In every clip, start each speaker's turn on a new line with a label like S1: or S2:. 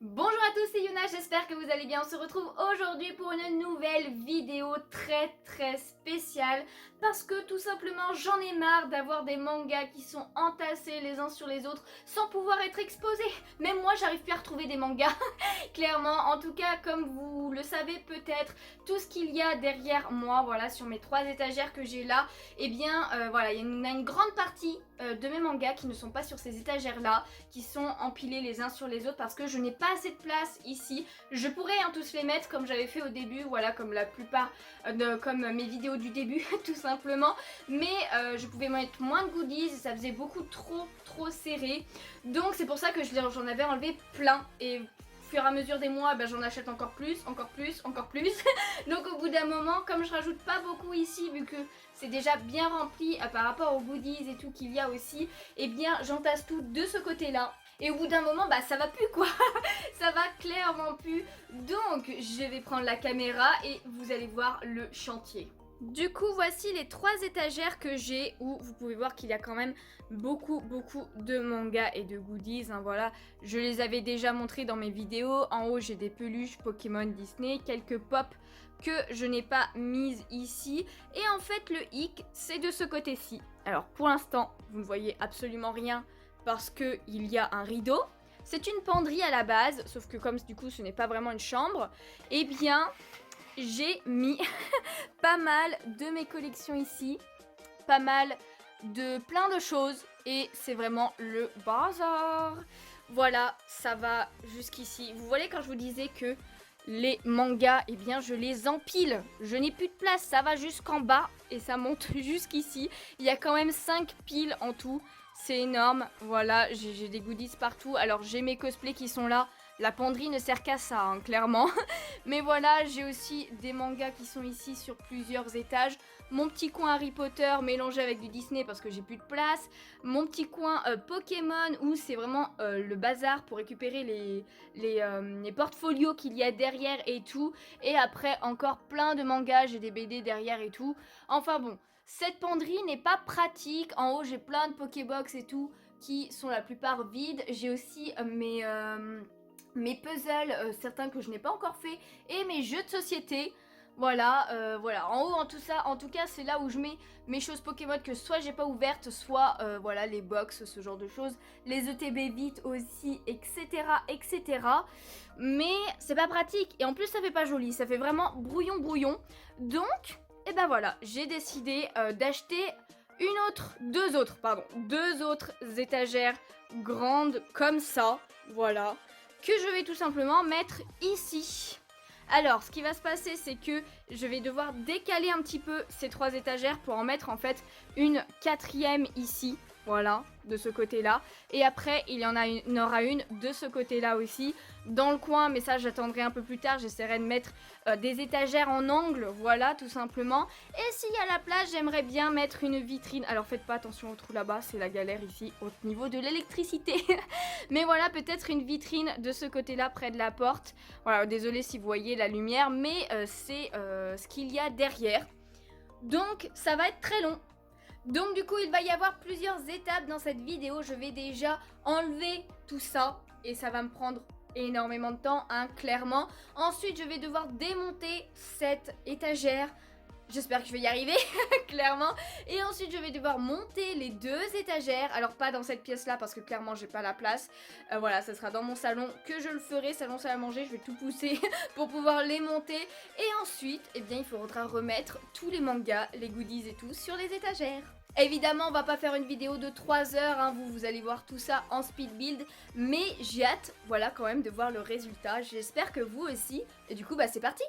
S1: Bonjour à tous, c'est Yuna, j'espère que vous allez bien. On se retrouve aujourd'hui pour une nouvelle vidéo très spéciale parce que tout simplement j'en ai marre d'avoir des mangas qui sont entassés les uns sur les autres sans pouvoir être exposés. Même moi j'arrive plus à retrouver des mangas, clairement. En tout cas, comme vous le savez peut-être, tout ce qu'il y a derrière moi, voilà, sur mes 3 étagères que j'ai là, eh bien voilà, il y a une grande partie de mes mangas qui ne sont pas sur ces étagères là, qui sont empilés les uns sur les autres parce que je n'ai pas assez de place ici. Je pourrais tous les mettre comme j'avais fait au début, voilà, comme la plupart, comme mes vidéos du début tout simplement, mais je pouvais mettre moins de goodies et ça faisait beaucoup trop serré, donc c'est pour ça que j'en avais enlevé plein et au fur et à mesure des mois, j'en achète encore plus. Donc au bout d'un moment, comme je rajoute pas beaucoup ici, vu que c'est déjà bien rempli par rapport aux goodies et tout qu'il y a aussi, et bien j'entasse tout de ce côté là. Et au bout d'un moment, ça va plus quoi. Ça va clairement plus. Donc je vais prendre la caméra et vous allez voir le chantier. Du coup, voici les 3 étagères que j'ai où vous pouvez voir qu'il y a quand même beaucoup de mangas et de goodies. Voilà, je les avais déjà montrés dans mes vidéos. En haut, j'ai des peluches Pokémon Disney, quelques pop que je n'ai pas mises ici. Et en fait, le hic, c'est de ce côté-ci. Alors, pour l'instant, vous ne voyez absolument rien parce qu'il y a un rideau. C'est une penderie à la base, sauf que comme du coup, ce n'est pas vraiment une chambre, eh bien, j'ai mis pas mal de mes collections ici, pas mal de plein de choses et c'est vraiment le bazar. Voilà, ça va jusqu'ici. Vous voyez quand je vous disais que les mangas, eh bien je les empile. Je n'ai plus de place, ça va jusqu'en bas et ça monte jusqu'ici. Il y a quand même 5 piles en tout, c'est énorme. Voilà, j'ai des goodies partout. Alors j'ai mes cosplays qui sont là. La penderie ne sert qu'à ça, clairement. Mais voilà, j'ai aussi des mangas qui sont ici sur plusieurs étages. Mon petit coin Harry Potter mélangé avec du Disney parce que j'ai plus de place. Mon petit coin Pokémon où c'est vraiment le bazar pour récupérer les portfolios qu'il y a derrière et tout. Et après encore plein de mangas, j'ai des BD derrière et tout. Enfin bon, cette penderie n'est pas pratique. En haut, j'ai plein de Pokébox et tout qui sont la plupart vides. J'ai aussi mes puzzles, certains que je n'ai pas encore fait, et mes jeux de société. Voilà, voilà. En haut, en tout cas, c'est là où je mets mes choses Pokémon que soit j'ai pas ouvertes, soit voilà les box, ce genre de choses, les ETB vite aussi, etc. Mais c'est pas pratique et en plus ça fait pas joli, ça fait vraiment brouillon. Donc, et ben voilà, j'ai décidé d'acheter deux autres étagères grandes comme ça, voilà, que je vais tout simplement mettre ici. Alors, ce qui va se passer, c'est que je vais devoir décaler un petit peu ces 3 étagères pour en mettre en fait une 4e ici. Voilà, de ce côté-là. Et après, il y en aura une de ce côté-là aussi, dans le coin. Mais ça, j'attendrai un peu plus tard. J'essaierai de mettre des étagères en angle, voilà, tout simplement. Et s'il y a la place, j'aimerais bien mettre une vitrine. Alors, faites pas attention au trou là-bas, c'est la galère ici, au niveau de l'électricité. Mais voilà, peut-être une vitrine de ce côté-là, près de la porte. Voilà, désolé si vous voyez la lumière, mais c'est ce qu'il y a derrière. Donc, ça va être très long. Donc du coup il va y avoir plusieurs étapes dans cette vidéo. Je vais déjà enlever tout ça et ça va me prendre énormément de temps, clairement. Ensuite je vais devoir démonter cette étagère. J'espère que je vais y arriver, clairement. Et ensuite, je vais devoir monter les 2 étagères. Alors, pas dans cette pièce-là, parce que clairement, j'ai pas la place. Voilà, ça sera dans mon salon que je le ferai. Salon, salle à manger, je vais tout pousser pour pouvoir les monter. Et ensuite, eh bien, il faudra remettre tous les mangas, les goodies et tout sur les étagères. Évidemment, on va pas faire une vidéo de 3 heures, vous allez voir tout ça en speed build, mais j'ai hâte, voilà, quand même de voir le résultat. J'espère que vous aussi. Et du coup, c'est parti!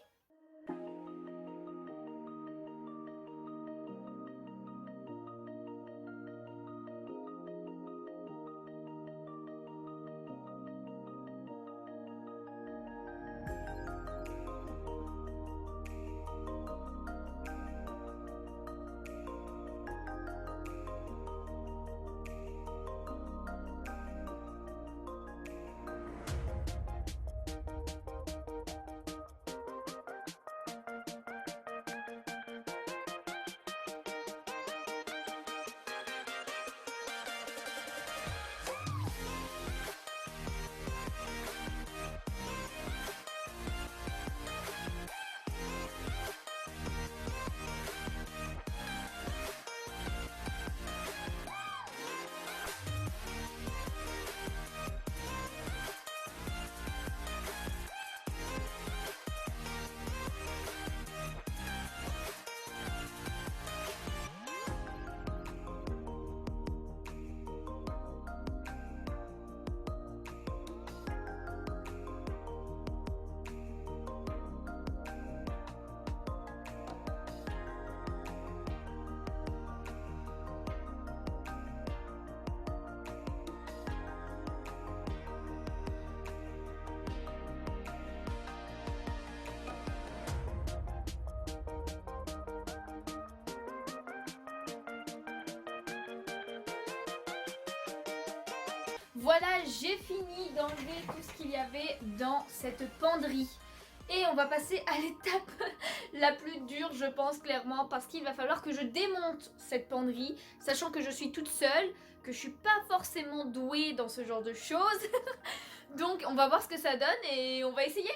S1: Voilà, j'ai fini d'enlever tout ce qu'il y avait dans cette penderie. Et on va passer à l'étape la plus dure, je pense, clairement, parce qu'il va falloir que je démonte cette penderie, sachant que je suis toute seule, que je suis pas forcément douée dans ce genre de choses. Donc on va voir ce que ça donne et on va essayer.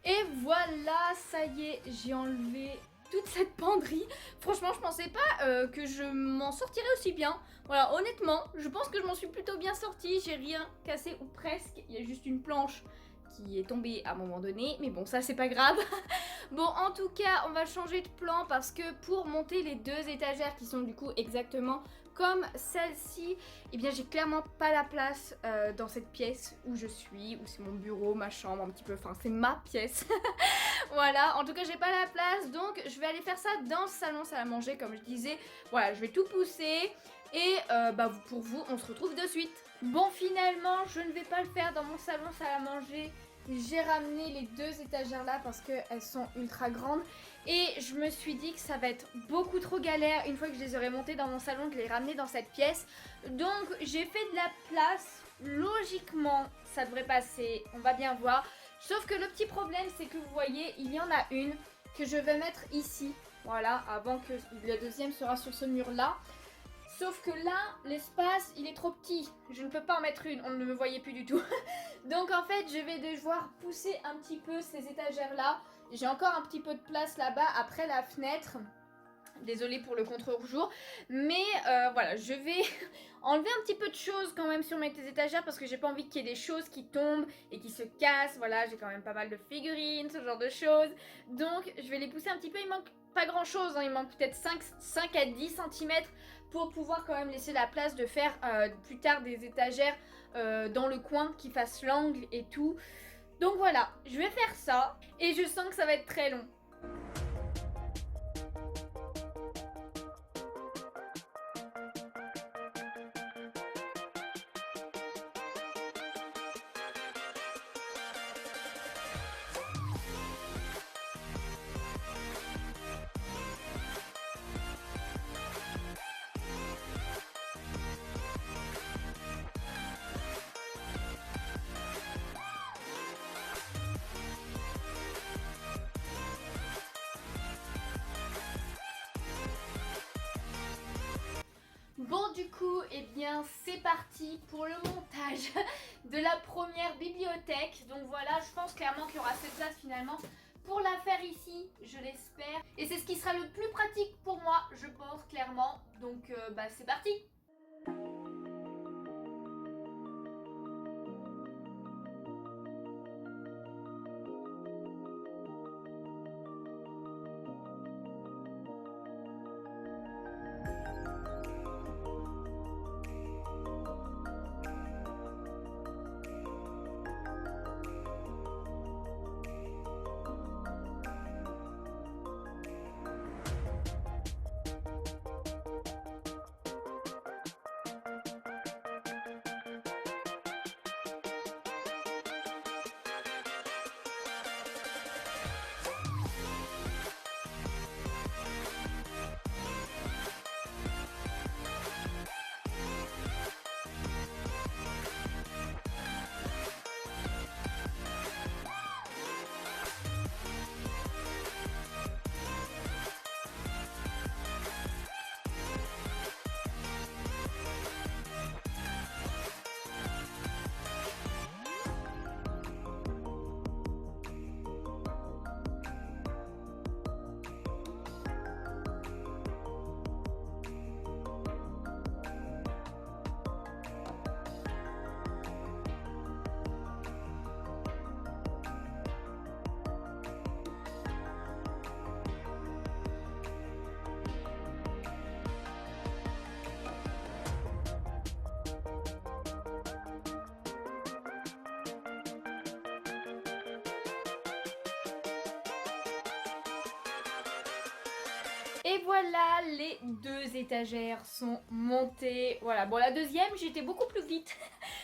S1: Et voilà, ça y est, j'ai enlevé toute cette penderie. Franchement, je pensais pas que je m'en sortirais aussi bien. Voilà, honnêtement, je pense que je m'en suis plutôt bien sortie. J'ai rien cassé ou presque. Il y a juste une planche qui est tombée à un moment donné. Mais bon, ça c'est pas grave. Bon, en tout cas, on va changer de plan parce que pour monter les deux étagères qui sont du coup exactement comme celle-ci, eh bien j'ai clairement pas la place dans cette pièce où je suis, où c'est mon bureau, ma chambre un petit peu, enfin c'est ma pièce. Voilà, en tout cas j'ai pas la place, donc je vais aller faire ça dans le salon salle à manger comme je disais. Voilà, je vais tout pousser et pour vous, on se retrouve de suite. Bon, finalement, je ne vais pas le faire dans mon salon salle à manger. J'ai ramené les deux étagères là parce qu'elles sont ultra grandes et je me suis dit que ça va être beaucoup trop galère une fois que je les aurai montées dans mon salon, que je les ramener dans cette pièce. Donc j'ai fait de la place, logiquement ça devrait passer, on va bien voir. Sauf que le petit problème c'est que vous voyez, il y en a une que je vais mettre ici, voilà, avant que la deuxième sera sur ce mur là. Sauf que là, l'espace, il est trop petit. Je ne peux pas en mettre une, on ne me voyait plus du tout. Donc en fait, je vais devoir pousser un petit peu ces étagères-là. J'ai encore un petit peu de place là-bas, après la fenêtre. Désolée pour le contre-jour. Mais voilà, je vais enlever un petit peu de choses quand même sur mes étagères parce que j'ai pas envie qu'il y ait des choses qui tombent et qui se cassent. Voilà, j'ai quand même pas mal de figurines, ce genre de choses. Donc je vais les pousser un petit peu. Il manque pas grand chose, hein. Il manque peut-être 5 à 10 cm pour pouvoir quand même laisser la place de faire plus tard des étagères dans le coin qui fassent l'angle et tout. Donc voilà, je vais faire ça et je sens que ça va être très long. Bon, du coup, eh bien c'est parti pour le montage de la première bibliothèque. Donc voilà, je pense clairement qu'il y aura cette place finalement pour la faire ici, je l'espère. Et c'est ce qui sera le plus pratique pour moi, je pense clairement. Donc c'est parti. Et voilà, les 2 étagères sont montées. Voilà, bon la deuxième, j'étais beaucoup plus vite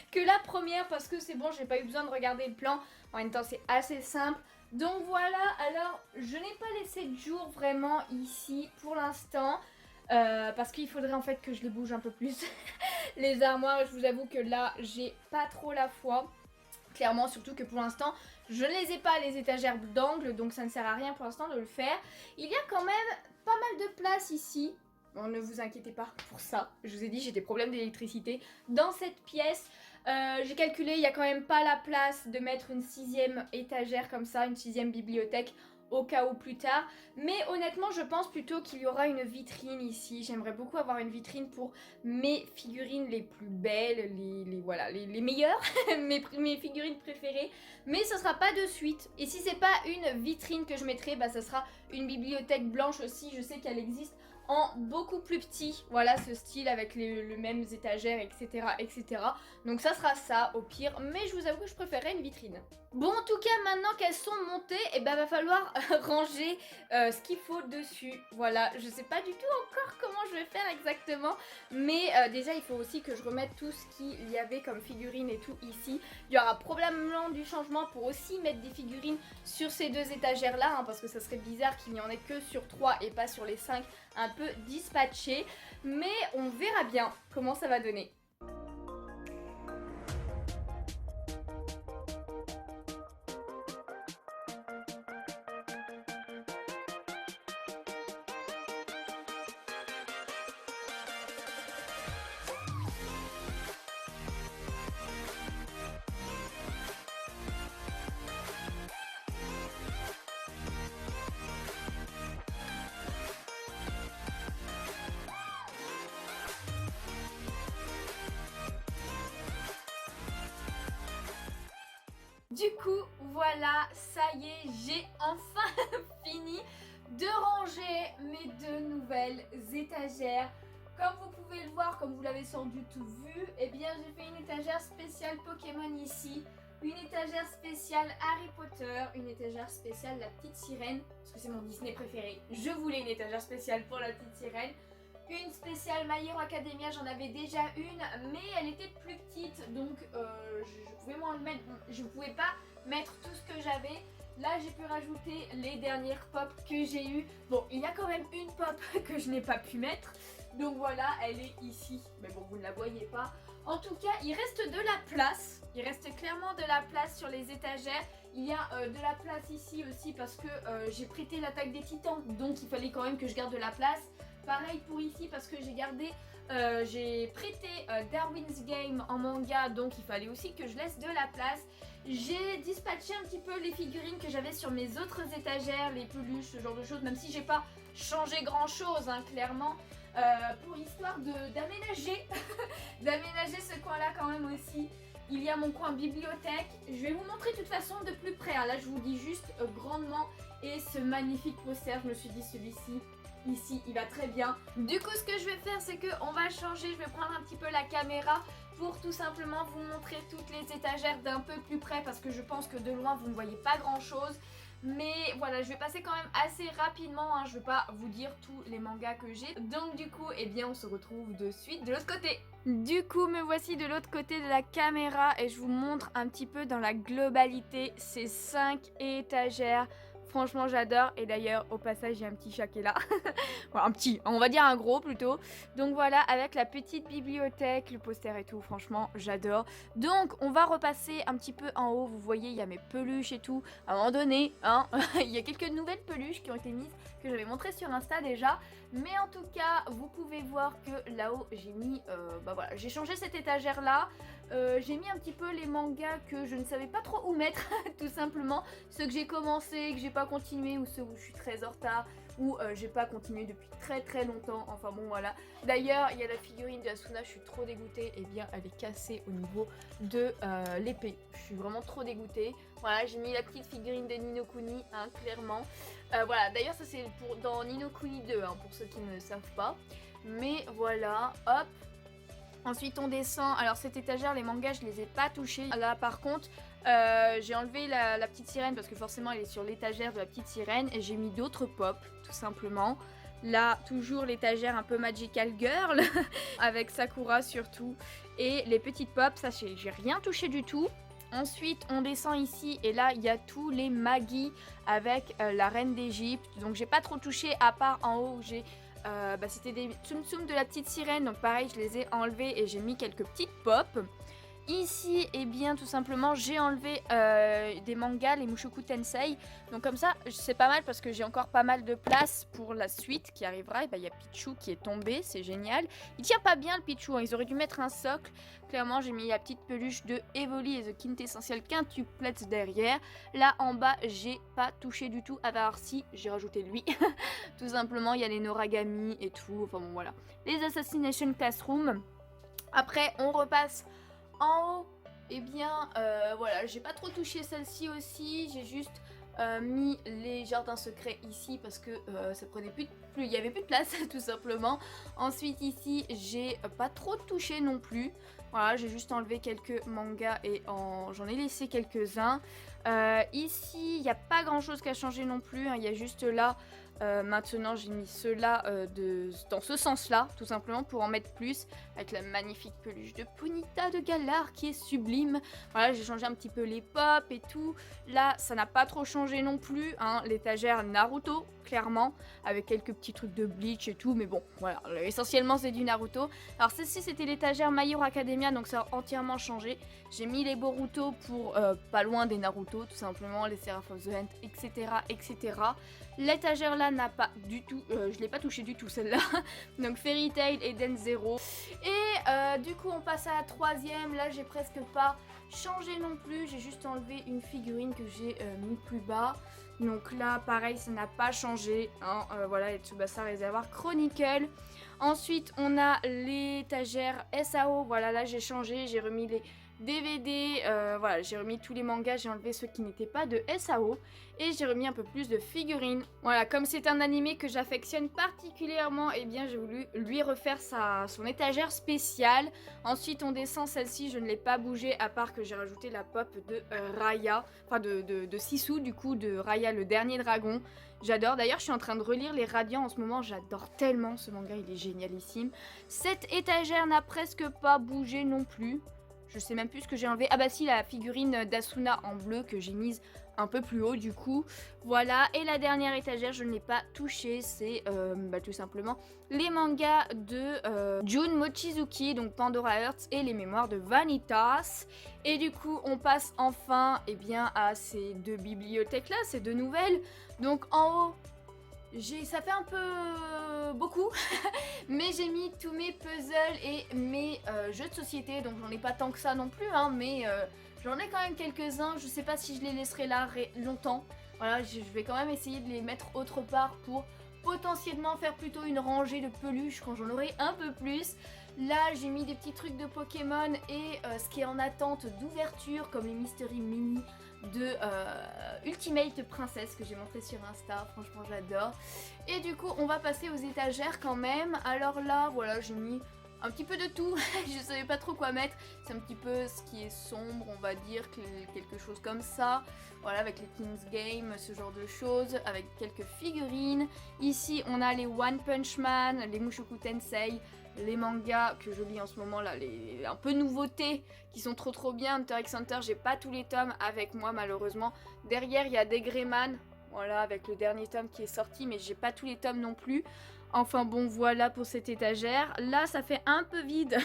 S1: que la première parce que c'est bon, j'ai pas eu besoin de regarder le plan. En même temps, c'est assez simple. Donc voilà, alors je n'ai pas laissé de jour vraiment ici pour l'instant. Parce qu'il faudrait en fait que je les bouge un peu plus. Les armoires, je vous avoue que là, j'ai pas trop la foi. Clairement, surtout que pour l'instant, je ne les ai pas les étagères d'angle, donc ça ne sert à rien pour l'instant de le faire. Il y a quand même pas mal de place ici. Bon, ne vous inquiétez pas pour ça. Je vous ai dit, j'ai des problèmes d'électricité dans cette pièce. J'ai calculé, il n'y a quand même pas la place de mettre une 6e étagère comme ça, une 6e bibliothèque au cas où plus tard. Mais honnêtement, je pense plutôt qu'il y aura une vitrine ici. J'aimerais beaucoup avoir une vitrine pour mes figurines les plus belles, les meilleures, mes figurines préférées. Mais ce sera pas de suite. Et si c'est pas une vitrine que je mettrai, bah ça sera une bibliothèque blanche aussi. Je sais qu'elle existe en beaucoup plus petit, voilà ce style avec les mêmes étagères, etc., etc. Donc ça sera ça au pire, mais je vous avoue que je préférerais une vitrine. Bon, en tout cas, maintenant qu'elles sont montées, et ben va falloir ranger ce qu'il faut dessus. Voilà, je sais pas du tout encore comment je vais faire exactement, mais déjà il faut aussi que je remette tout ce qu'il y avait comme figurines et tout ici. Il y aura probablement du changement pour aussi mettre des figurines sur ces 2 étagères là, hein, parce que ça serait bizarre qu'il n'y en ait que sur 3 et pas sur les 5 un peu dispatchés. Mais on verra bien comment ça va donner. Du coup, voilà, ça y est, j'ai enfin fini de ranger mes 2 nouvelles étagères. Comme vous pouvez le voir, comme vous l'avez sans doute vu, eh bien j'ai fait une étagère spéciale Pokémon ici, une étagère spéciale Harry Potter, une étagère spéciale La Petite Sirène, parce que c'est mon Disney préféré. Je voulais une étagère spéciale pour La Petite Sirène. Une spéciale My Hero Academia, j'en avais déjà une, mais elle était plus petite, donc je pouvais pas mettre tout ce que j'avais. Là, j'ai pu rajouter les dernières pop que j'ai eues. Bon, il y a quand même une pop que je n'ai pas pu mettre, donc voilà, elle est ici. Mais bon, vous ne la voyez pas. En tout cas, il reste de la place. Il reste clairement de la place sur les étagères. Il y a de la place ici aussi parce que j'ai prêté l'Attaque des Titans, donc il fallait quand même que je garde de la place. Pareil pour ici parce que j'ai prêté Darwin's Game en manga, donc il fallait aussi que je laisse de la place. J'ai dispatché un petit peu les figurines que j'avais sur mes autres étagères, les peluches, ce genre de choses, même si j'ai pas changé grand chose, hein, clairement, pour histoire d'aménager d'aménager ce coin là quand même aussi. Il y a mon coin bibliothèque, je vais vous montrer de toute façon de plus près, hein. Là je vous dis juste grandement, et ce magnifique poster, je me suis dit celui-ci ici il va très bien. Du coup ce que je vais faire c'est que on va changer, je vais prendre un petit peu la caméra pour tout simplement vous montrer toutes les étagères d'un peu plus près parce que je pense que de loin vous ne voyez pas grand chose. Mais voilà, je vais passer quand même assez rapidement, hein. Je vais pas vous dire tous les mangas que j'ai. Donc du coup, eh bien on se retrouve de suite de l'autre côté. Du coup, me voici de l'autre côté de la caméra et je vous montre un petit peu dans la globalité ces 5 étagères. Franchement j'adore, et d'ailleurs au passage il y a un petit chat qui est là. Voilà, un petit, on va dire un gros plutôt. Donc voilà, avec la petite bibliothèque, le poster et tout, franchement j'adore. Donc on va repasser un petit peu en haut, vous voyez il y a mes peluches et tout. À un moment donné, hein, il y a quelques nouvelles peluches qui ont été mises, que j'avais montré sur Insta déjà. Mais en tout cas, vous pouvez voir que là-haut j'ai mis, bah voilà, j'ai changé cette étagère là. J'ai mis un petit peu les mangas que je ne savais pas trop où mettre, tout simplement. Ceux que j'ai commencé, que j'ai pas continué, ou ceux où je suis très en retard, ou j'ai pas continué depuis très longtemps. Enfin bon voilà. D'ailleurs, il y a la figurine de Asuna, je suis trop dégoûtée. Et bien, elle est cassée au niveau de l'épée. Je suis vraiment trop dégoûtée. Voilà, j'ai mis la petite figurine de Ni no Kuni, hein, clairement. Voilà, d'ailleurs ça c'est dans Ni no Kuni 2, hein, pour ceux qui ne savent pas. Mais voilà, hop. Ensuite on descend, alors cette étagère, les mangas je les ai pas touchés. Là par contre j'ai enlevé la petite sirène parce que forcément elle est sur l'étagère de la petite sirène. Et j'ai mis d'autres pop tout simplement. Là, toujours l'étagère un peu Magical Girl, avec Sakura surtout. Et les petites pop, ça j'ai rien touché du tout. Ensuite, on descend ici et là, il y a tous les Maggi avec la reine d'Égypte. Donc, j'ai pas trop touché à part en haut où j'ai... c'était des Tsum Tsum de la petite sirène. Donc, pareil, je les ai enlevés et j'ai mis quelques petites pop. Ici, eh bien, tout simplement, j'ai enlevé des mangas, les Mushoku Tensei. Donc comme ça, c'est pas mal parce que j'ai encore pas mal de place pour la suite qui arrivera. Et il y a Pichou qui est tombé, c'est génial. Il tient pas bien le Pichou, hein. Ils auraient dû mettre un socle. Clairement, j'ai mis la petite peluche de Evoli et The Quintessential Quintuplets derrière. Là, en bas, j'ai pas touché du tout. À part si, j'ai rajouté lui. Tout simplement, il y a les Noragami et tout. Enfin bon, voilà. Les Assassination Classroom. Après, on repasse... En haut, eh bien, voilà, j'ai pas trop touché celle-ci aussi, j'ai juste mis les jardins secrets ici parce que ça prenait plus, il y avait plus de place tout simplement. Ensuite ici, j'ai pas trop touché non plus. Voilà, j'ai juste enlevé quelques mangas et j'en ai laissé quelques-uns. Ici, il n'y a pas grand-chose qui a changé non plus, hein. Il y a juste là. Maintenant j'ai mis ceux-là dans ce sens-là, tout simplement pour en mettre plus, avec la magnifique peluche de Ponyta de Galar qui est sublime. Voilà, j'ai changé un petit peu les pop et tout. Là, ça n'a pas trop changé non plus, hein. L'étagère Naruto, clairement, avec quelques petits trucs de Bleach et tout, mais bon, voilà, essentiellement c'est du Naruto. Alors celle-ci c'était l'étagère My Hero Academia, donc ça a entièrement changé. J'ai mis les Boruto pour pas loin des Naruto, tout simplement, les Seraph of the End, etc., etc. L'étagère là n'a pas du tout, je l'ai pas touché du tout celle-là. Donc Fairy Tail et Den Zero. Et du coup on passe à la troisième. Là j'ai presque pas changé non plus. J'ai juste enlevé une figurine que j'ai mis plus bas. Donc là pareil ça n'a pas changé, hein. Voilà les Tsubasa Réservoir Chronicle. Ensuite on a l'étagère SAO. Voilà là j'ai changé, j'ai remis les DVD, voilà, j'ai remis tous les mangas, j'ai enlevé ceux qui n'étaient pas de SAO et j'ai remis un peu plus de figurines. Voilà, comme c'est un animé que j'affectionne particulièrement, et eh bien j'ai voulu lui refaire son étagère spéciale. Ensuite on descend, celle-ci je ne l'ai pas bougée à part que j'ai rajouté la pop de Raya, enfin de Sisu du coup, de Raya le dernier dragon. J'adore, d'ailleurs je suis en train de relire les Radiants en ce moment, j'adore tellement ce manga, il est génialissime. Cette étagère n'a presque pas bougé non plus. Je sais même plus ce que j'ai enlevé. Ah bah si, la figurine d'Asuna en bleu que j'ai mise un peu plus haut du coup. Voilà, et la dernière étagère, je ne l'ai pas touchée. C'est tout simplement les mangas de Jun Mochizuki, donc Pandora Hearts et les mémoires de Vanitas. Et du coup, on passe enfin bien, à ces deux bibliothèques-là, ces deux nouvelles. Donc en haut, ça fait un peu beaucoup, mais j'ai mis tous mes puzzles et mes jeux de société, donc j'en ai pas tant que ça non plus, hein, mais j'en ai quand même quelques-uns. Je sais pas si je les laisserai là longtemps. Voilà, je vais quand même essayer de les mettre autre part pour potentiellement faire plutôt une rangée de peluches quand j'en aurai un peu plus. Là, j'ai mis des petits trucs de Pokémon et ce qui est en attente d'ouverture, comme les Mystery Mini de Ultimate Princess que j'ai montré sur Insta. Franchement, j'adore. Et du coup, on va passer aux étagères quand même. Alors là, voilà, j'ai mis un petit peu de tout. Je savais pas trop quoi mettre. C'est un petit peu ce qui est sombre, on va dire, quelque chose comme ça. Voilà, avec les King's Game, ce genre de choses, avec quelques figurines. Ici, on a les One Punch Man, les Mushoku Tensei, les mangas que je lis en ce moment là, les un peu nouveautés qui sont trop bien. Hunter x Hunter, j'ai pas tous les tomes avec moi malheureusement. Derrière, il y a des Greyman, voilà, avec le dernier tome qui est sorti, mais j'ai pas tous les tomes non plus. Enfin bon, voilà pour cette étagère. Là, ça fait un peu vide,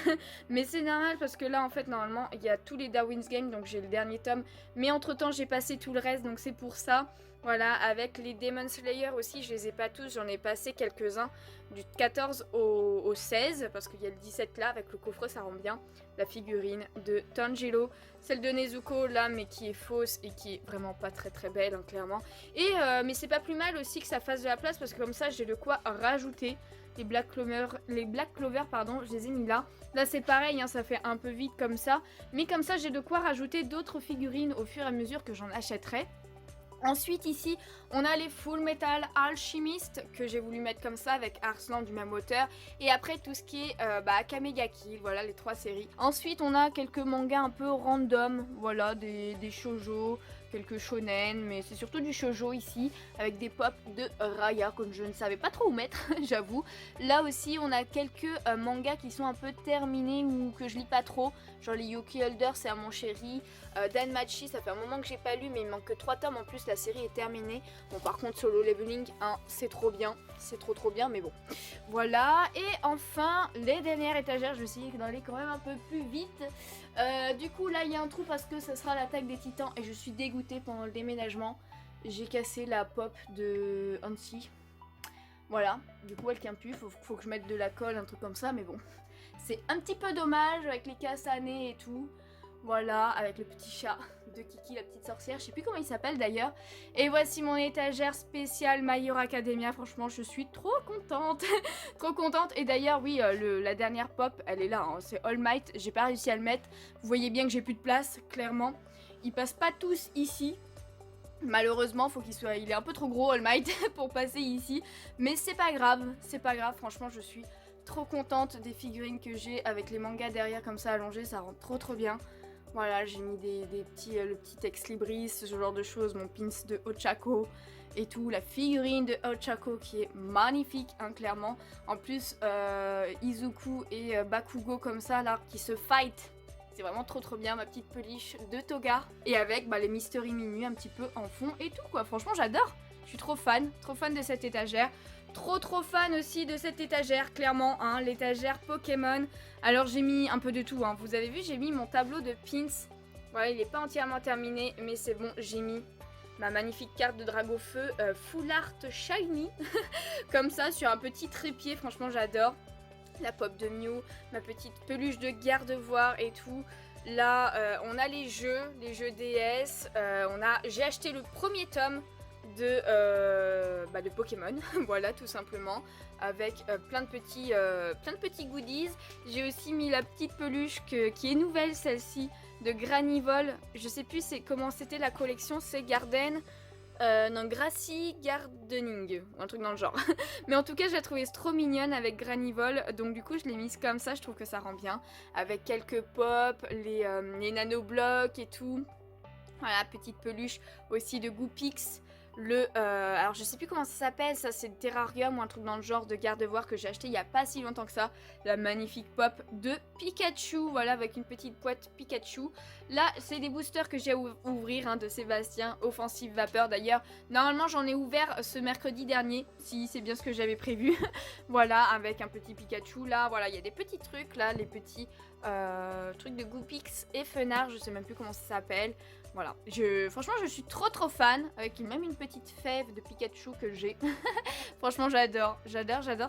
S1: mais c'est normal parce que là, en fait, normalement, il y a tous les Darwin's Game, donc j'ai le dernier tome. Mais entre-temps, j'ai passé tout le reste, donc c'est pour ça. Voilà, avec les Demon Slayer aussi, je les ai pas tous, j'en ai passé quelques-uns du 14 au 16, parce qu'il y a le 17 là, avec le coffret, ça rend bien. La figurine de Tanjiro, celle de Nezuko là, mais qui est fausse et qui est vraiment pas très belle, hein, clairement. Et mais c'est pas plus mal aussi que ça fasse de la place, parce que comme ça, j'ai de quoi rajouter. Les Black Clover, pardon, je les ai mis là. Là, c'est pareil, hein, ça fait un peu vide comme ça. Mais comme ça, j'ai de quoi rajouter d'autres figurines au fur et à mesure que j'en achèterai. Ensuite ici on a les Full Metal Alchemist que j'ai voulu mettre comme ça avec Arslan du même auteur. Et après tout ce qui est Akame ga Kill, voilà les 3 séries. Ensuite on a quelques mangas un peu random, voilà des shoujo, quelques shonen, mais c'est surtout du shoujo ici, avec des pop de Raya que je ne savais pas trop où mettre, j'avoue. Là aussi on a quelques mangas qui sont un peu terminés ou que je lis pas trop, genre les Yuki Elder c'est à mon chéri, Danmachi ça fait un moment que j'ai pas lu mais il manque que 3 tomes, en plus la série est terminée. Bon par contre Solo Leveling 1 c'est trop bien, c'est trop bien mais bon. Voilà, et enfin les dernières étagères, je vais essayer d'aller quand même un peu plus vite. Du coup là il y a un trou parce que ça sera l'attaque des titans et je suis dégoûtée pendant le déménagement. J'ai cassé la pop de Hansi. Voilà, du coup elle tient plus, faut que je mette de la colle, un truc comme ça, mais bon. C'est un petit peu dommage avec les cassanés et tout. Voilà, avec le petit chat de Kiki, la petite sorcière, je sais plus comment il s'appelle d'ailleurs. Et voici mon étagère spéciale My Hero Academia, franchement je suis trop contente. Trop contente, et d'ailleurs oui, la dernière pop, elle est là, hein, c'est All Might, j'ai pas réussi à le mettre. Vous voyez bien que j'ai plus de place, clairement. Ils passent pas tous ici. Malheureusement, il est un peu trop gros All Might pour passer ici. Mais c'est pas grave, franchement je suis trop contente des figurines que j'ai avec les mangas derrière comme ça allongés, ça rend trop bien. Voilà, j'ai mis le petit Ex Libris, ce genre de choses, mon pins de Ochako et tout, la figurine de Ochako qui est magnifique, hein, clairement. En plus, Izuku et Bakugo comme ça, là, qui se fight, c'est vraiment trop bien, ma petite peluche de Toga. Et avec les Mystery Minu un petit peu en fond et tout, quoi. Franchement, j'adore, je suis trop fan de cette étagère. Trop fan aussi de cette étagère, clairement, hein, l'étagère Pokémon. Alors j'ai mis un peu de tout, hein. Vous avez vu, j'ai mis mon tableau de pins. Voilà, il n'est pas entièrement terminé, mais c'est bon, j'ai mis ma magnifique carte de Dragofeu Full Art Shiny, comme ça, sur un petit trépied, franchement j'adore. La pop de Mew, ma petite peluche de Gardevoir et tout. Là, on a les jeux DS, j'ai acheté le premier tome de Pokémon, voilà tout simplement, avec plein de petits goodies. J'ai aussi mis la petite peluche qui est nouvelle, celle-ci, de Granivol. Je sais plus comment c'était la collection, c'est Garden, non, Grassy Gardening, ou un truc dans le genre. Mais en tout cas, je la trouvais trop mignonne avec Granivol, donc du coup, je l'ai mise comme ça, je trouve que ça rend bien. Avec quelques pop, les nanoblocs et tout. Voilà, petite peluche aussi de Goopix. Alors je sais plus comment ça s'appelle, ça c'est Terrarium ou un truc dans le genre de Gardevoir que j'ai acheté il y a pas si longtemps que ça. La magnifique pop de Pikachu, voilà, avec une petite boîte Pikachu. Là c'est des boosters que j'ai à ouvrir, hein, de Sébastien, Offensive Vapeur d'ailleurs. Normalement j'en ai ouvert ce mercredi dernier, si c'est bien ce que j'avais prévu. Voilà, avec un petit Pikachu là, voilà, il y a des petits trucs là, les petits trucs de Goopix et Fenard, je sais même plus comment ça s'appelle. Voilà, franchement je suis trop fan, avec même une petite fève de Pikachu que j'ai. Franchement j'adore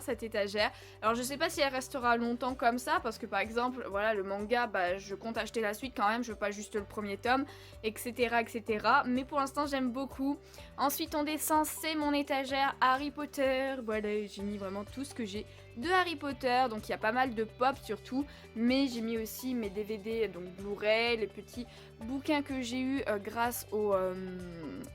S1: cette étagère. Alors je sais pas si elle restera longtemps comme ça, parce que par exemple, voilà, le manga, je compte acheter la suite quand même, je veux pas juste le premier tome, etc. Mais pour l'instant j'aime beaucoup. Ensuite on descend, c'est mon étagère Harry Potter. Voilà, j'ai mis vraiment tout ce que j'ai de Harry Potter, donc il y a pas mal de pop surtout, mais j'ai mis aussi mes DVD, donc Blu-ray, les petits bouquins que j'ai eu grâce au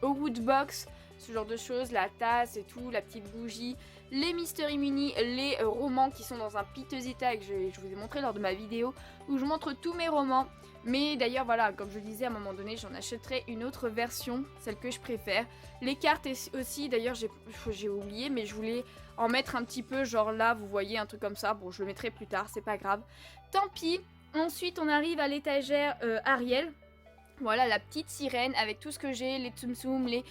S1: Woodbox, ce genre de choses, la tasse et tout, la petite bougie, les Mystery Mini, les romans qui sont dans un piteux état et que je vous ai montré lors de ma vidéo où je montre tous mes romans. Mais d'ailleurs voilà, comme je le disais, à un moment donné j'en achèterai une autre version, celle que je préfère. Les cartes aussi, d'ailleurs j'ai oublié, mais je voulais en mettre un petit peu, genre là vous voyez un truc comme ça. Bon, je le mettrai plus tard, c'est pas grave, tant pis. Ensuite on arrive à l'étagère Ariel. Voilà, la petite sirène avec tout ce que j'ai, les Tsum Tsum, les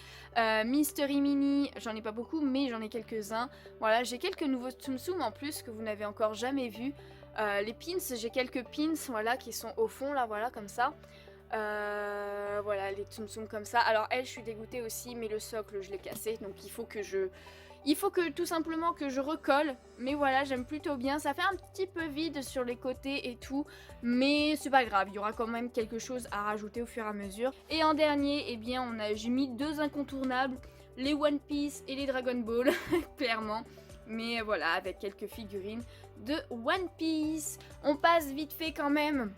S1: Mystery Mini, j'en ai pas beaucoup mais j'en ai quelques-uns. Voilà, j'ai quelques nouveaux Tsum Tsum en plus que vous n'avez encore jamais vus. Les pins, j'ai quelques pins, voilà, qui sont au fond là, voilà, comme ça. Voilà, les Tsum Tsum comme ça. Alors elle, je suis dégoûtée aussi, mais le socle, je l'ai cassé, donc il faut que tout simplement que je recolle. Mais voilà, j'aime plutôt bien. Ça fait un petit peu vide sur les côtés et tout, mais c'est pas grave, il y aura quand même quelque chose à rajouter au fur et à mesure. Et en dernier, eh bien, j'ai mis deux incontournables, les One Piece et les Dragon Ball, clairement. Mais voilà, avec quelques figurines de One Piece. On passe vite fait quand même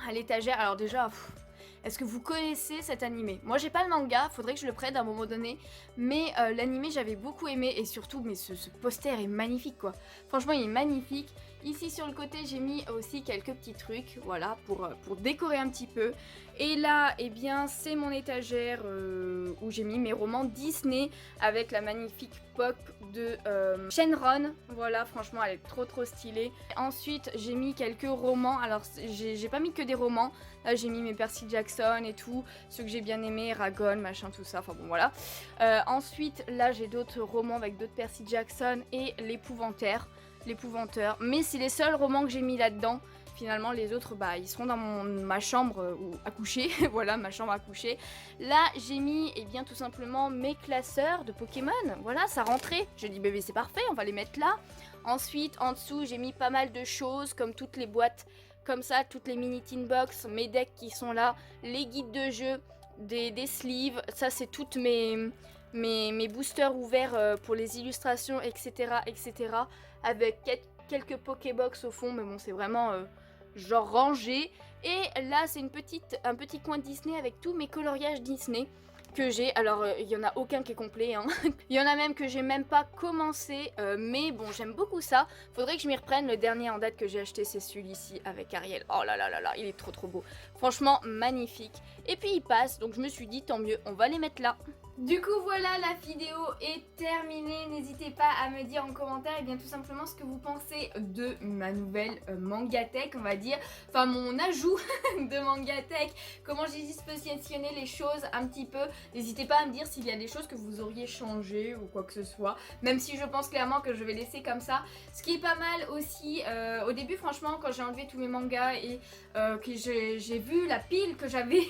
S1: à l'étagère. Alors déjà, Est-ce que vous connaissez cet animé? Moi j'ai pas le manga, faudrait que je le prenne à un moment donné, mais l'animé j'avais beaucoup aimé et surtout mais ce poster est magnifique quoi. Franchement il est magnifique. Ici sur le côté j'ai mis aussi quelques petits trucs, voilà, pour décorer un petit peu. Et là, eh bien, c'est mon étagère où j'ai mis mes romans Disney avec la magnifique pop de Shenron. Voilà, franchement, elle est trop stylée. Ensuite, j'ai mis quelques romans. Alors, j'ai pas mis que des romans. Là, j'ai mis mes Percy Jackson et tout, ceux que j'ai bien aimés, Eragon, machin, tout ça. Enfin bon, voilà. Ensuite, là, j'ai d'autres romans avec d'autres Percy Jackson et l'Épouvanteur. Mais c'est les seuls romans que j'ai mis là-dedans. Finalement, les autres, bah, ils seront dans ma chambre à coucher. Voilà, ma chambre à coucher. Là, j'ai mis, eh bien, tout simplement mes classeurs de Pokémon. Voilà, ça rentrait. J'ai dit, bébé, c'est parfait, on va les mettre là. Ensuite, en dessous, j'ai mis pas mal de choses, comme toutes les boîtes, comme ça, toutes les mini tin box, mes decks qui sont là, les guides de jeu, des sleeves. Ça, c'est toutes mes boosters ouverts pour les illustrations, etc., etc. Avec quelques Pokébox au fond, mais bon, c'est vraiment genre rangé. Et là, c'est un petit coin Disney avec tous mes coloriages Disney que j'ai. Alors, il y en a aucun qui est complet, hein. Il y en a même que j'ai même pas commencé, mais bon, j'aime beaucoup ça. Faudrait que je m'y reprenne. Le dernier en date que j'ai acheté, c'est celui-ci avec Ariel. Oh là là là là, il est trop beau. Franchement, magnifique. Et puis, il passe, donc je me suis dit, tant mieux, on va les mettre là. Du coup voilà, la vidéo est terminée. N'hésitez pas à me dire en commentaire et bien tout simplement ce que vous pensez de ma nouvelle Mangatech, on va dire. Enfin mon ajout de Mangatech, comment j'ai dispositionné les choses un petit peu. N'hésitez pas à me dire s'il y a des choses que vous auriez changé ou quoi que ce soit. Même si je pense clairement que je vais laisser comme ça. Ce qui est pas mal aussi, au début franchement quand j'ai enlevé tous mes mangas et que j'ai vu la pile que j'avais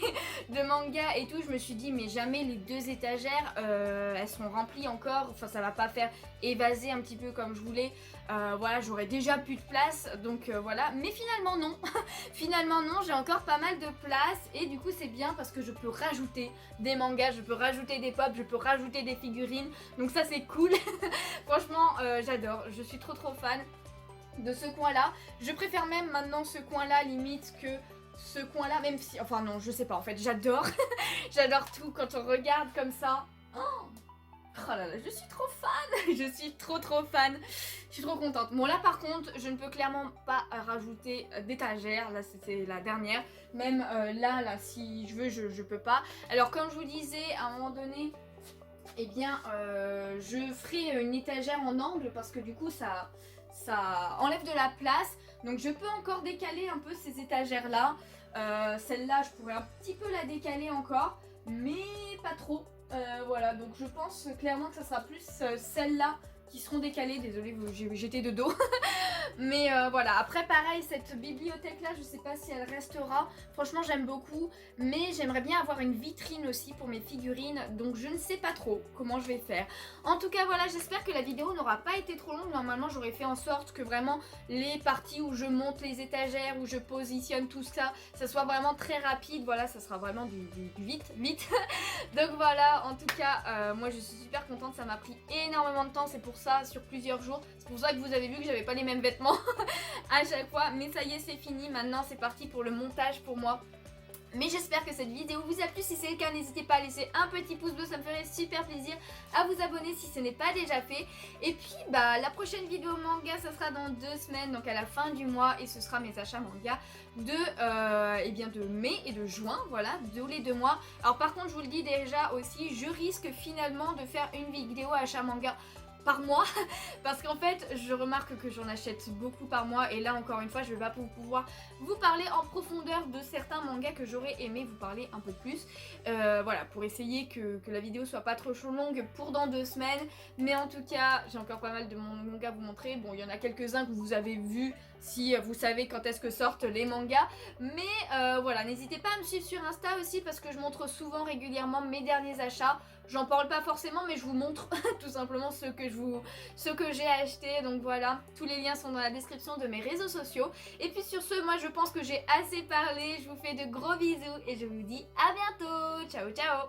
S1: de mangas et tout, je me suis dit mais jamais les deux étages elles seront remplies encore, enfin ça va pas faire évaser un petit peu comme je voulais, voilà j'aurais déjà plus de place donc voilà, mais finalement non, finalement non, j'ai encore pas mal de place et du coup c'est bien parce que je peux rajouter des mangas, je peux rajouter des pop, je peux rajouter des figurines, donc ça c'est cool. Franchement j'adore, je suis trop fan de ce coin là, je préfère même maintenant ce coin là limite que ce coin là, même si, enfin non je sais pas en fait, j'adore. J'adore tout quand on regarde comme ça. Oh là là, je suis trop fan. Je suis trop fan. Je suis trop contente. Bon là par contre, je ne peux clairement pas rajouter d'étagère. Là c'était la dernière. Même là si je veux, je peux pas. Alors comme je vous disais, à un moment donné, eh bien je ferai une étagère en angle parce que du coup ça enlève de la place. Donc je peux encore décaler un peu ces étagères là. Celle-là je pourrais un petit peu la décaler encore, mais pas trop. Voilà, donc je pense clairement que ça sera plus celles-là qui seront décalées. Désolée, j'étais de dos. Mais voilà, après pareil, cette bibliothèque là, je sais pas si elle restera. Franchement j'aime beaucoup, mais j'aimerais bien avoir une vitrine aussi pour mes figurines. Donc je ne sais pas trop comment je vais faire. En tout cas voilà, j'espère que la vidéo n'aura pas été trop longue. Normalement j'aurais fait en sorte que vraiment les parties où je monte les étagères, où je positionne tout ça, ça soit vraiment très rapide. Voilà, ça sera vraiment du vite. Donc voilà, en tout cas moi je suis super contente. Ça m'a pris énormément de temps, c'est pour ça, sur plusieurs jours. C'est pour ça que vous avez vu que j'avais pas les mêmes vêtements à chaque fois, mais ça y est c'est fini, maintenant c'est parti pour le montage pour moi. Mais j'espère que cette vidéo vous a plu, si c'est le cas n'hésitez pas à laisser un petit pouce bleu, ça me ferait super plaisir, à vous abonner si ce n'est pas déjà fait. Et puis bah la prochaine vidéo manga ça sera dans 2 semaines, donc à la fin du mois, et ce sera mes achats manga eh bien de mai et de juin, voilà, tous les 2 mois. Alors par contre je vous le dis déjà aussi, je risque finalement de faire une vidéo achat manga par mois parce qu'en fait je remarque que j'en achète beaucoup par mois et là encore une fois je vais pas pouvoir vous parler en profondeur de certains mangas que j'aurais aimé vous parler un peu plus, voilà, pour essayer que la vidéo soit pas trop longue pour dans 2 semaines. Mais en tout cas j'ai encore pas mal de mangas à vous montrer. Bon il y en a quelques-uns que vous avez vu si vous savez quand est-ce que sortent les mangas, mais voilà, n'hésitez pas à me suivre sur Insta aussi parce que je montre souvent régulièrement mes derniers achats. J'en parle pas forcément mais je vous montre tout simplement ce que j'ai acheté. Donc voilà, tous les liens sont dans la description de mes réseaux sociaux. Et puis sur ce, moi je pense que j'ai assez parlé. Je vous fais de gros bisous et je vous dis à bientôt. Ciao ciao.